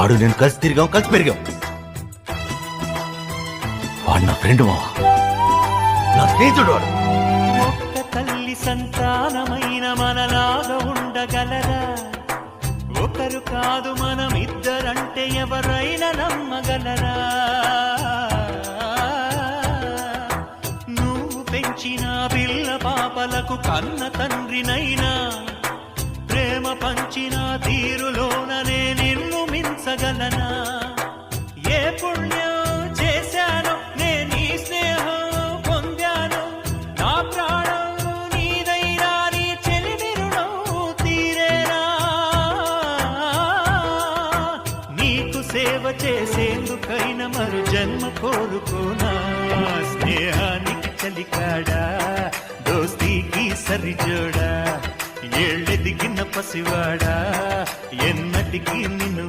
వాడు నేను కలిసి తిరిగాం, కలిసి పెరిగాం. వాడు నా ఫ్రెండ్ మావా, నా స్నేహితుడు వాడు. ఒక్క తల్లి సంతానమైన మనలాగా ఉండగలరా? ఒకరు కాదు మనమిద్దరంటే ఎవరైనా నమ్మగలరా? నువ్వు పెంచిన పిల్ల పాపలకు కన్న తండ్రినైనా ప్రేమ పంచిన తీరులోననే నిన్ను మించగలనా? ఏ పుణ్యం చేశాను నేను ఈ స్నేహం పొందాను, నా ప్రాణం నీదైనా నీ చెలిమి రుణం తీరేనా? నీకు సేవ చేసేందుకైనా మరు జన్మ కోరుకోనా? స్నేహానికి చలికాడా, దోస్తీకి సరిజోడా, ఏళ్ళెదిగిన పసివాడా, ఎన్నటికీ నిన్ను